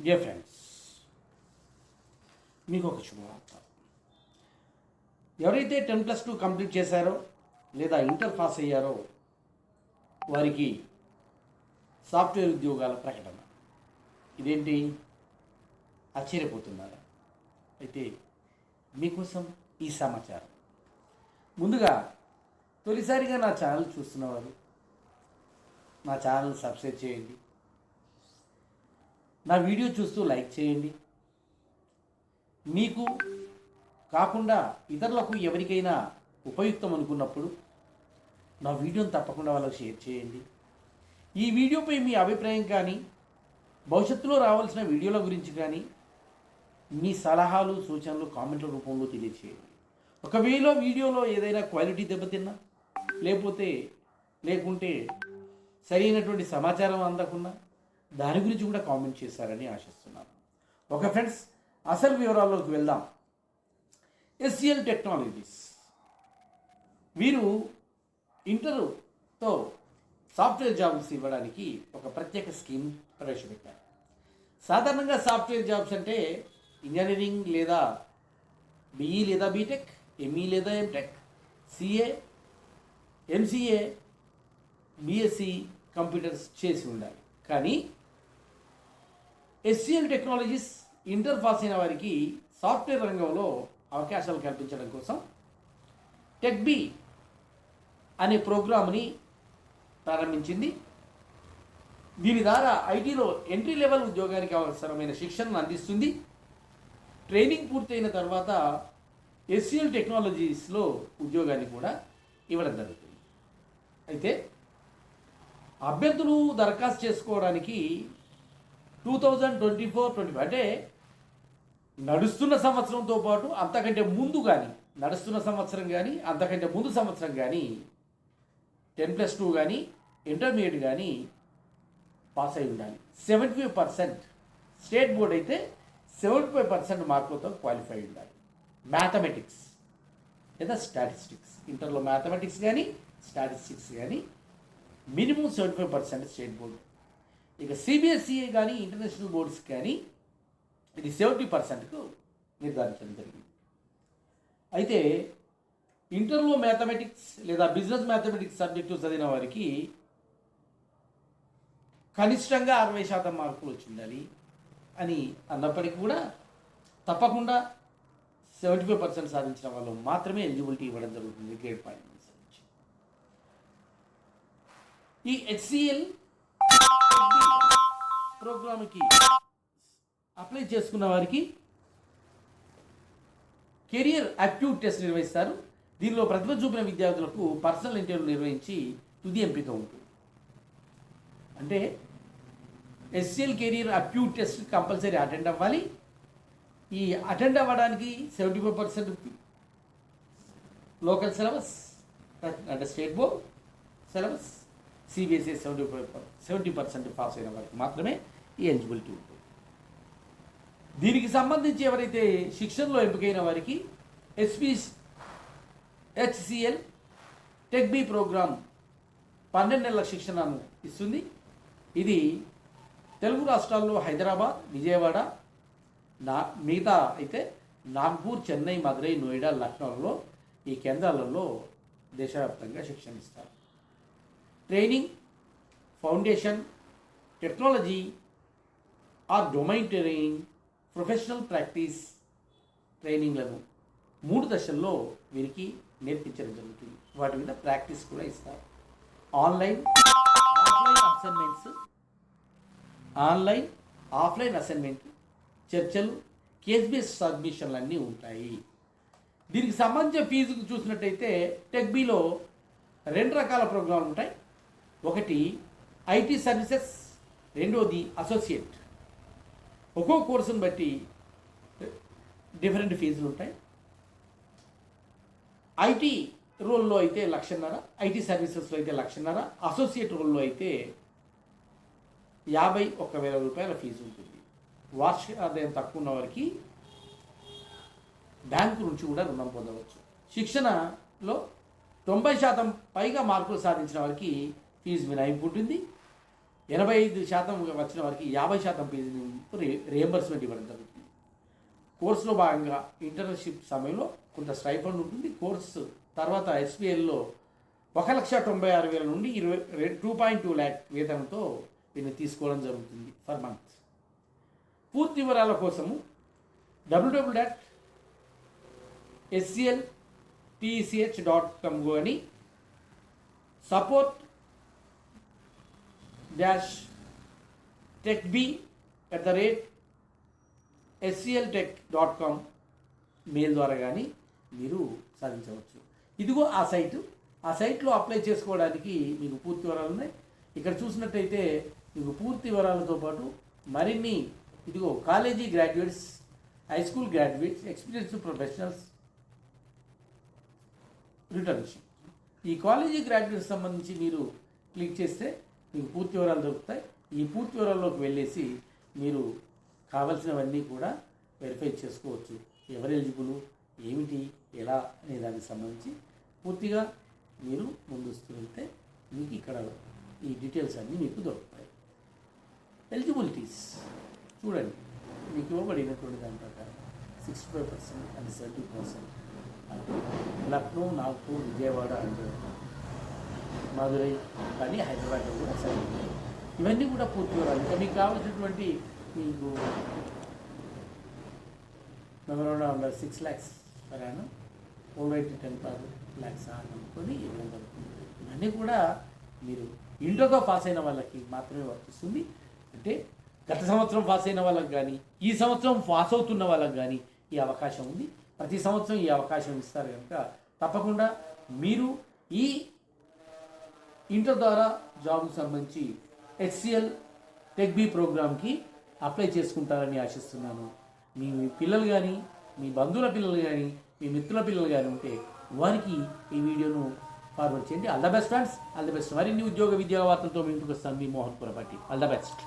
Dear friends, మీకు ఒక శుభవార్త. ఎవరైతే 10+2 కంప్లీట్ చేశారో లేదా ఇంటర్ పాస్ అయ్యారో వారికి సాఫ్ట్వేర్ ఉద్యోగాల ప్రకటన. ఇదేంటి ఆశ్చర్యపోతున్నారా? అయితే మీకోసం ఈ సమాచారం. ముందుగా తొలిసారిగా నా ఛానల్ చూస్తున్నవారు నా ఛానల్ సబ్స్క్రైబ్ చేయండి. నా వీడియో చూస్తూ లైక్ చేయండి. మీకు కాకుండా ఇతరులకు ఎవరికైనా ఉపయుక్తం అనుకున్నప్పుడు నా వీడియోని తప్పకుండా వాళ్ళకి షేర్ చేయండి. ఈ వీడియోపై మీ అభిప్రాయం కానీ, భవిష్యత్తులో రావాల్సిన వీడియోల గురించి కానీ మీ సలహాలు సూచనలు కామెంట్ల రూపంలో తెలియచేయండి. ఒకవేళ వీడియోలో ఏదైనా క్వాలిటీ దెబ్బతిన్నా లేకుంటే సరైనటువంటి సమాచారం అందకుండా దాని గురించి కూడా కామెంట్ చేశారని ఆశిస్తున్నాను. ఓకే ఫ్రెండ్స్, అసలు వివరాల్లోకి వెళ్దాం. SCL టెక్నాలజీస్ వీరు ఇంటర్తో సాఫ్ట్వేర్ జాబ్స్ ఇవ్వడానికి ఒక ప్రత్యేక స్కీమ్ ప్రవేశపెట్టారు. సాధారణంగా సాఫ్ట్వేర్ జాబ్స్ అంటే ఇంజనీరింగ్ లేదా BE లేదా బీటెక్, ME లేదా MTech, CA, MCA, BSc computers చేసి ఉండాలి. కానీ SCL టెక్నాలజీస్ ఇంటర్ పాస్ అయిన వారికి సాఫ్ట్వేర్ రంగంలో అవకాశాలు కల్పించడం కోసం టెక్బీ అనే ప్రోగ్రామ్ని ప్రారంభించింది. దీని ద్వారా ఐటీలో ఎంట్రీ లెవెల్ ఉద్యోగానికి అవసరమైన శిక్షణను అందిస్తుంది. ట్రైనింగ్ పూర్తయిన తర్వాత SCL టెక్నాలజీస్లో ఉద్యోగాన్ని కూడా ఇవ్వడం జరుగుతుంది. అయితే అభ్యర్థులు దరఖాస్తు చేసుకోవడానికి 2024-25 అంటే నడుస్తున్న సంవత్సరంతో పాటు అంతకంటే ముందు కానీ, నడుస్తున్న సంవత్సరం కానీ అంతకంటే ముందు సంవత్సరం కానీ 10+2 కానీ ఇంటర్మీడియట్ కానీ పాస్ అయి ఉండాలి. 75% స్టేట్ బోర్డ్ అయితే 75% మార్కులతో క్వాలిఫై ఉండాలి. మ్యాథమెటిక్స్ లేదా స్టాటిస్టిక్స్, ఇంటర్లో మ్యాథమెటిక్స్ కానీ స్టాటిస్టిక్స్ కానీ మినిమం 75% స్టేట్ బోర్డు. ఇక CBSE కానీ ఇంటర్నేషనల్ బోర్డ్స్ కానీ ఇది 70%కు నిర్ధారించడం జరిగింది. అయితే ఇంటర్లో మ్యాథమెటిక్స్ లేదా బిజినెస్ మ్యాథమెటిక్స్ సబ్జెక్టు చదివిన వారికి కనిష్టంగా 60% మార్కులు వచ్చి ఉండాలి అని అన్నప్పటికీ కూడా తప్పకుండా 75% సాధించిన వాళ్ళు మాత్రమే ఎలిజిబిలిటీ ఇవ్వడం జరుగుతుంది గ్రేడ్ పాయింట్ అనుసరించి. ఈ HCL ప్రోగ్రామ్కి అప్లై చేసుకున్న వారికి కెరియర్ యాప్ట్యూడ్ టెస్ట్ నిర్వహిస్తారు. దీనిలో ప్రతిభ చూపిన విద్యార్థులకు పర్సనల్ ఇంటర్వ్యూ నిర్వహించి తుది ఎంపిక ఉంటుంది. అంటే SCL career aptitude test compulsory attend అవ్వాలి. ఈ అటెండ్ అవ్వడానికి 75% లోకల్ సిలబస్ అంటే state board syllabus, CBSE 70% pass అయిన వారికి మాత్రమే ఈ ఎలిజిబిలిటీ ఉంటుంది. దీనికి సంబంధించి ఎవరైతే శిక్షణలో ఎంపికైన వారికి HCL టెక్బీ ప్రోగ్రామ్ 12 నెలల శిక్షణను ఇస్తుంది. ఇది తెలుగు రాష్ట్రాల్లో హైదరాబాద్, విజయవాడ, మిగతా అయితే నాగ్పూర్, చెన్నై, మదురై, నోయిడా, లక్నోలో ఈ కేంద్రాలలో దేశవ్యాప్తంగా శిక్షణ ఇస్తారు. Training, foundation, technology or domain training, professional practice ట్రైనింగ్లను 3 దశల్లో వీరికి నేర్పించడం జరుగుతుంది. వాటి మీద ప్రాక్టీస్ కూడా ఇస్తారు. ఆన్లైన్ ఆఫ్లైన్ అసైన్మెంట్, చర్చలు, కేస్ బేస్డ్ సబ్మిషన్లు అన్నీ ఉంటాయి. దీనికి సంబంధించిన ఫీజుకు చూసినట్టయితే టెక్బీలో 2 రకాల ప్రోగ్రాంలు ఉంటాయి. ఒకటి IT సర్వీసెస్, రెండోది అసోసియేట్. ఒక్కో కోర్సును బట్టి డిఫరెంట్ ఫీజులు ఉంటాయి. IT రోల్లో అయితే 1,50,000, IT సర్వీసెస్లో అయితే 1,50,000, అసోసియేట్ రోల్లో అయితే 51,000 రూపాయల ఫీజు ఉంటుంది. వార్షిక ఆదాయం తక్కువ ఉన్న వారికి బ్యాంకు నుంచి కూడా రుణం పొందవచ్చు. శిక్షణలో 90% పైగా మార్కులు సాధించిన వారికి ఫీజు మినహాయింపు ఉంటుంది. 85% వచ్చిన వారికి 50% ఫీజు రియంబర్స్మెంట్ ఇవ్వడం జరుగుతుంది. కోర్సులో భాగంగా ఇంటర్న్షిప్ సమయంలో కొంత స్టైఫండ్ ఉంటుంది. కోర్సు తర్వాత SPLలో 1,96,000 నుండి 2.2 lakh వేతనంతో దీన్ని తీసుకోవడం జరుగుతుంది ఫర్ మంత్. పూర్తి వివరాల కోసము www.scltech.com అని support-techb@scltech.com మెయిల్ ద్వారా కానీ మీరు సాధించవచ్చు. ఇదిగో ఆ సైట్లో అప్లై చేసుకోవడానికి మీకు పూర్తి వివరాలు ఉన్నాయి. ఇక్కడ చూసినట్టయితే మీకు పూర్తి వివరాలతో పాటు మరిన్ని ఇదిగో college graduates, high school graduates, experienced professionals returnship. ఈ కాలేజీ గ్రాడ్యుయేట్స్ సంబంధించి మీరు క్లిక్ చేస్తే మీకు పూర్తి వివరాలు దొరుకుతాయి. ఈ పూర్తి వివరాల్లోకి వెళ్ళేసి మీరు కావాల్సినవన్నీ కూడా వెరిఫై చేసుకోవచ్చు. ఎవరు ఎలిజిబుల్, ఏమిటి, ఎలా అనే దానికి సంబంధించి పూర్తిగా మీరు ముందుస్తూ వెళ్తే మీకు ఇక్కడ ఈ డీటెయిల్స్ అన్నీ మీకు దొరుకుతాయి. ఎలిజిబిలిటీస్ చూడండి, మీకు ఇవ్వబడినటువంటి దాని ప్రకారం 65% అండ్ 70% లక్నో, నాగ్పూర్, విజయవాడ అండ్ మదురై కానీ హైదరాబాద్లో కూడా సరిపోతుంది. ఇవన్నీ కూడా పూర్తి వివరాలు. ఇంకా మీకు కావాల్సినటువంటి మీకు memorandum under 6 lakhs per annum, ఓవైతే 10 lakhs అనుకొని ఇవ్వడం జరుగుతుంది. ఇవన్నీ కూడా మీరు ఇంటర్తో పాస్ అయిన వాళ్ళకి మాత్రమే వర్తిస్తుంది. అంటే గత సంవత్సరం పాస్ అయిన వాళ్ళకి కానీ, ఈ సంవత్సరం పాస్ అవుతున్న వాళ్ళకి కానీ ఈ అవకాశం ఉంది. ప్రతి సంవత్సరం ఈ అవకాశం ఇస్తారు కనుక తప్పకుండా మీరు ఈ ఇంటర్ ద్వారా జాబ్కు సంబంధించి HCL టెక్ బి ప్రోగ్రామ్కి అప్లై చేసుకుంటారని ఆశిస్తున్నాను. మీ పిల్లలు కానీ, మీ బంధువుల పిల్లలు కానీ, మీ మిత్రుల పిల్లలు కానీ ఉంటే వారికి ఈ వీడియోను ఫార్వర్డ్ చేయండి. All the best friends, all the best. మరిన్ని ఉద్యోగ విద్యా వార్తలతో మీ ఇంటికి వస్తాను. మీ Mohan Purapati. All the best.